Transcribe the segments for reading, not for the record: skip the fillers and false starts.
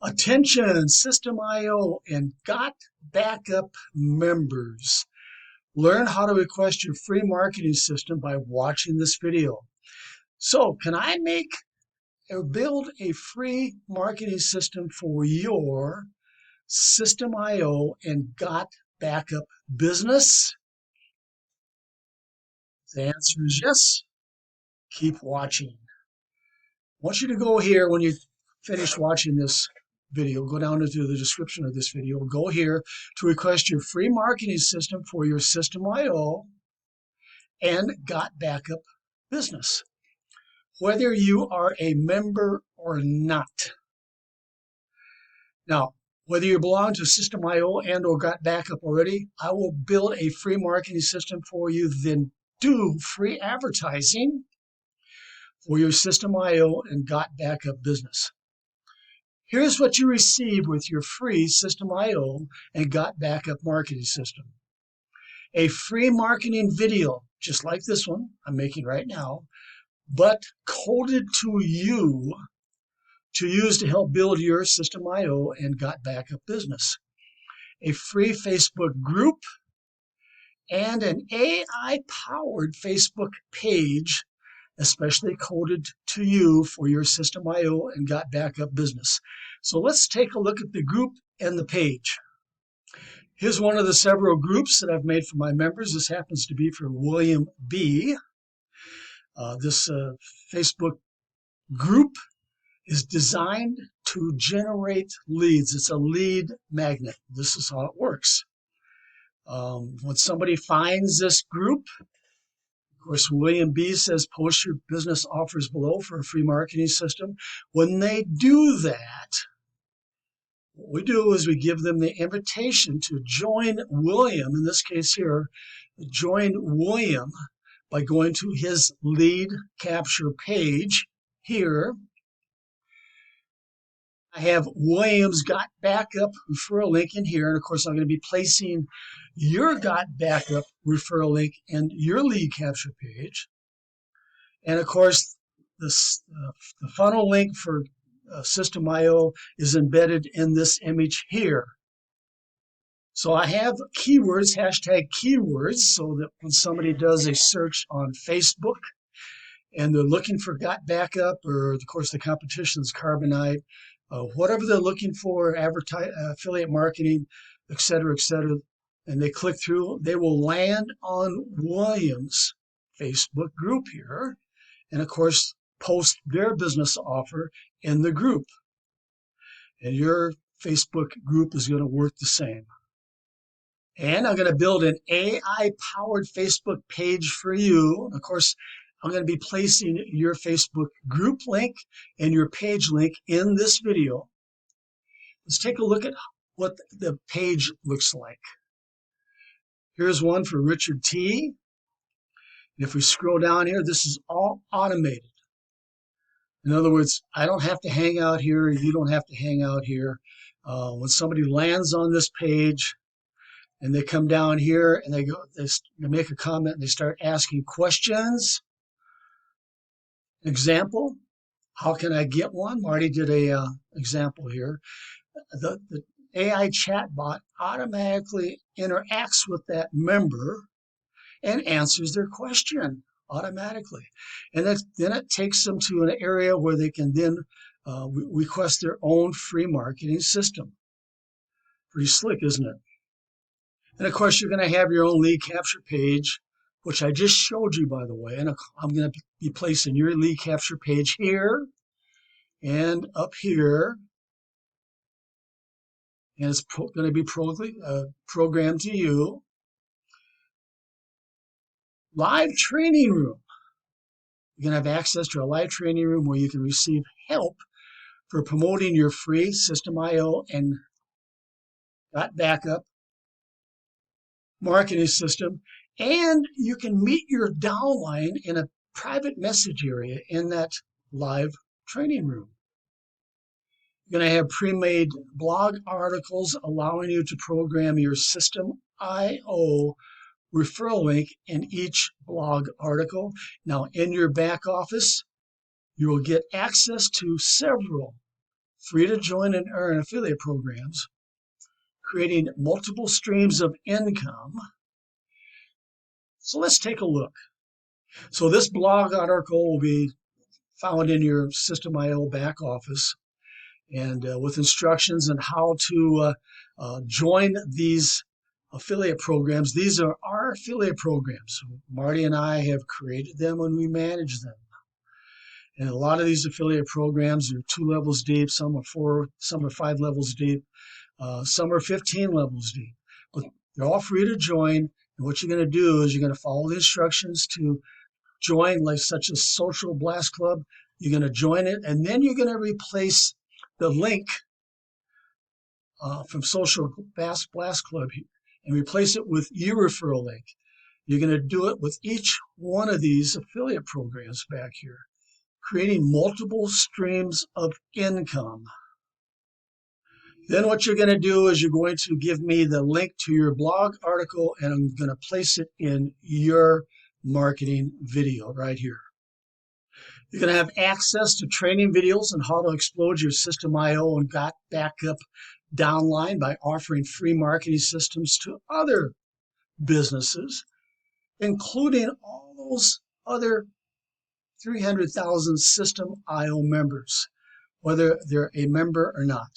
Attention, SYSTEME IO and GotBackUp members. Learn how to request your free marketing system by watching this video. So, can I make or build a free marketing system for your SYSTEME IO and GotBackUp business? The answer is yes. Keep watching. I want you to go here when you finish watching this video, go down into the description of this video, go here to request your free marketing system for your SYSTEME IO and GotBackUp business, whether you are a member or not. Now, whether you belong to SYSTEME IO and or GotBackUp already, I will build a free marketing system for you, then do free advertising for your SYSTEME IO and GotBackUp business. Here's what you receive with your free SYSTEME IO and GotBackUp marketing system. A free marketing video, just like this one I'm making right now, but coded to you to use to help build your SYSTEME IO and GotBackUp business. A free Facebook group and an AI-powered Facebook page, especially coded to you for your SYSTEME IO and GotBackUp business. So let's take a look at the group and the page. Here's one of the several groups that I've made for my members. This happens to be for William B. This Facebook group is designed to generate leads. It's a lead magnet. This is how it works. When somebody finds this group, of course, William B says, post your business offers below for a free marketing system. When they do that, what we do is we give them the invitation to join William, in this case here, join William by going to his lead capture page here. I have William's GotBackUp referral link in here, and of course I'm going to be placing your GotBackUp referral link in your lead capture page. And of course, the funnel link for SYSTEME IO is embedded in this image here. So I have keywords, hashtag keywords, so that when somebody does a search on Facebook and they're looking for GotBackUp, or of course the competition is Carbonite, whatever they're looking for, affiliate marketing, etc., and they click through, they will land on William's Facebook group here, and of course post their business offer in the group. And your Facebook group is going to work the same. And I'm going to build an AI-powered Facebook page for you. Of course, I'm going to be placing your Facebook group link and your page link in this video. Let's take a look at what the page looks like. Here's one for Richard T. If we scroll down here, this is all automated. In other words, I don't have to hang out here. You don't have to hang out here. When somebody lands on this page and they come down here and they make a comment and they start asking questions. Example, how can I get one? Marty did a example here. The AI chatbot automatically interacts with that member and answers their question automatically. And then it takes them to an area where they can then request their own free marketing system. Pretty slick, isn't it? And of course, you're going to have your own lead capture page, which I just showed you, by the way. And I'm going to be placing your lead capture page here and up here. And it's going to be programmed to you. Live training room. You're going to have access to a live training room where you can receive help for promoting your free SYSTEME IO and GotBackUp marketing system. And you can meet your downline in a private message area in that live training room. You're going to have pre-made blog articles allowing you to program your SYSTEME IO referral link in each blog article. Now, in your back office, you will get access to several free to join and earn affiliate programs, creating multiple streams of income. So let's take a look. So this blog article will be found in your SYSTEME IO back office, and with instructions on how to join these affiliate programs. These are our affiliate programs. Marty and I have created them and we manage them. And a lot of these affiliate programs are 2 levels deep, some are 4, some are 5 levels deep, some are 15 levels deep. But they're all free to join. And what you're going to do is you're going to follow the instructions to join, like such as Social Blast Club. You're going to join it, and then you're going to replace the link from Social Blast Club and replace it with your referral link. You're going to do it with each one of these affiliate programs back here, creating multiple streams of income. Then what you're going to do is you're going to give me the link to your blog article, and I'm going to place it in your marketing video right here. You're going to have access to training videos on how to explode your SYSTEME IO and GotBackUp downline by offering free marketing systems to other businesses, including all those other 300,000 SYSTEME IO members, whether they're a member or not.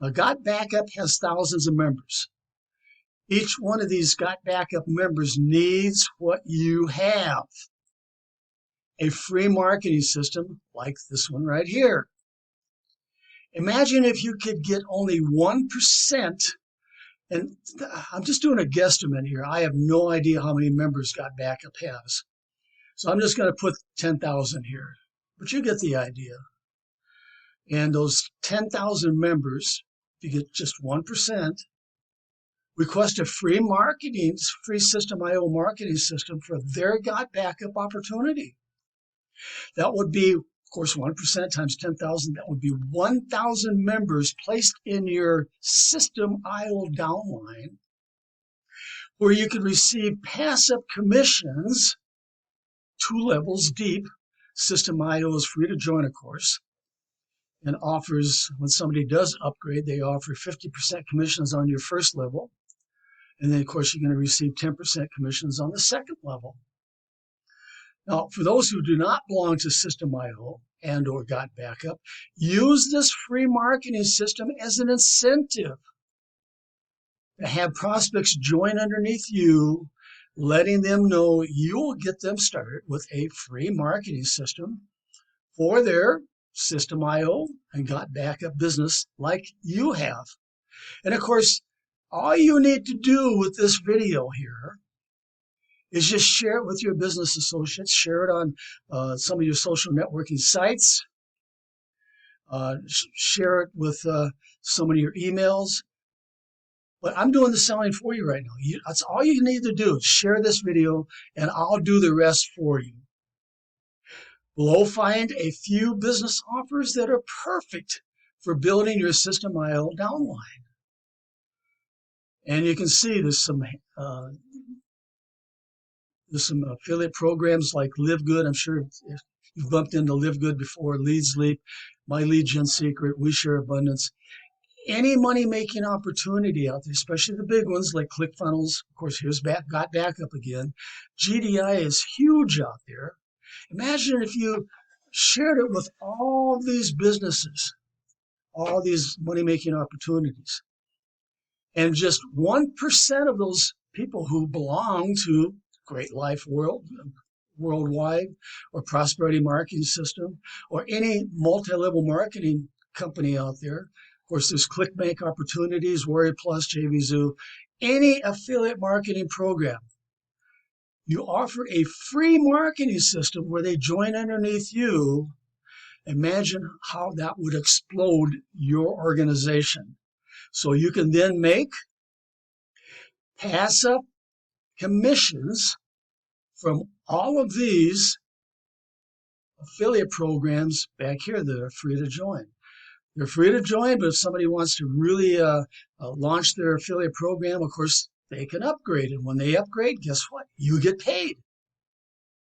Now, GotBackUp has thousands of members. Each one of these GotBackUp members needs what you have. A free marketing system like this one right here. Imagine if you could get only 1%, and I'm just doing a guesstimate here. I have no idea how many members GotBackUp has. So I'm just going to put 10,000 here, but you get the idea. And those 10,000 members, if you get just 1%, request a free SYSTEME IO marketing system for their GotBackUp opportunity. That would be, of course, 1% times 10,000. That would be 1,000 members placed in your SYSTEME IO downline, where you could receive passive commissions 2 levels deep. SYSTEME IO is free to join, of course, and offers, when somebody does upgrade, they offer 50% commissions on your first level. And then, of course, you're going to receive 10% commissions on the second level. Now, for those who do not belong to SYSTEME IO and or GotBackUp, use this free marketing system as an incentive to have prospects join underneath you, letting them know you will get them started with a free marketing system for their SYSTEME IO and GotBackUp business like you have. And of course, all you need to do with this video here is just share it with your business associates, share it on some of your social networking sites, share it with some of your emails. But I'm doing the selling for you right now. That's all you need to do. Share this video, and I'll do the rest for you. Below, find a few business offers that are perfect for building your SYSTEME IO downline. And you can see there's some affiliate programs like Live Good. I'm sure you've bumped into Live Good before. Leads Leap, My Lead Gen Secret, We Share Abundance. Any money-making opportunity out there, especially the big ones like ClickFunnels. Of course, here's GotBackUp again. GDI is huge out there. Imagine if you shared it with all these businesses, all these money-making opportunities. And just 1% of those people who belong to Great Life Worldwide, or Prosperity Marketing System, or any multi-level marketing company out there. Of course, there's ClickBank Opportunities, Warrior Plus, JVZoo, any affiliate marketing program. You offer a free marketing system where they join underneath you. Imagine how that would explode your organization. So you can then make passive commissions from all of these affiliate programs back here that are free to join. They're free to join, but if somebody wants to really launch their affiliate program, of course, they can upgrade. And when they upgrade, guess what? You get paid.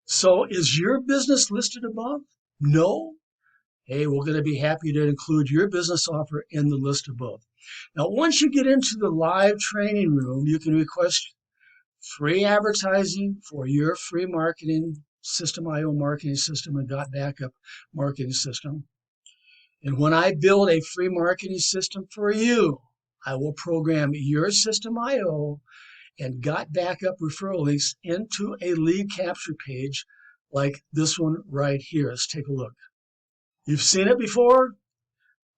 So is your business listed above? No. hey, we're going to be happy to include your business offer in the list above. Now, once you get into the live training room, you can request free advertising for your free marketing SYSTEME IO marketing system and GotBackUp marketing system. And when I build a free marketing system for you, I will program your SYSTEME IO and GotBackUp referral links into a lead capture page like this one right here. Let's take a look. You've seen it before,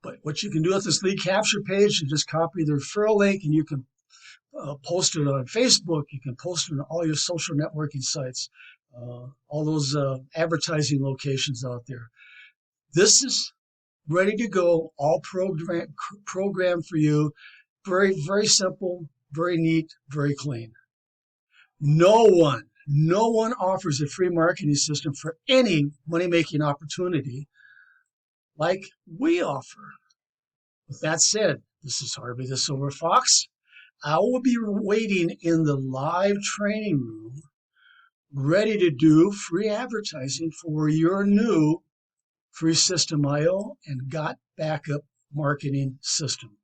but what you can do with this lead capture page is just copy the referral link, and you can post it on Facebook. You can post it on all your social networking sites, all those advertising locations out there. This is ready to go, all programmed for you. Very, very simple, very neat, very clean. No one offers a free marketing system for any money-making opportunity like we offer. With that said, this is Harvey the Silver Fox. I will be waiting in the live training room, ready to do free advertising for your new free SYSTEME IO and GotBackUp marketing system.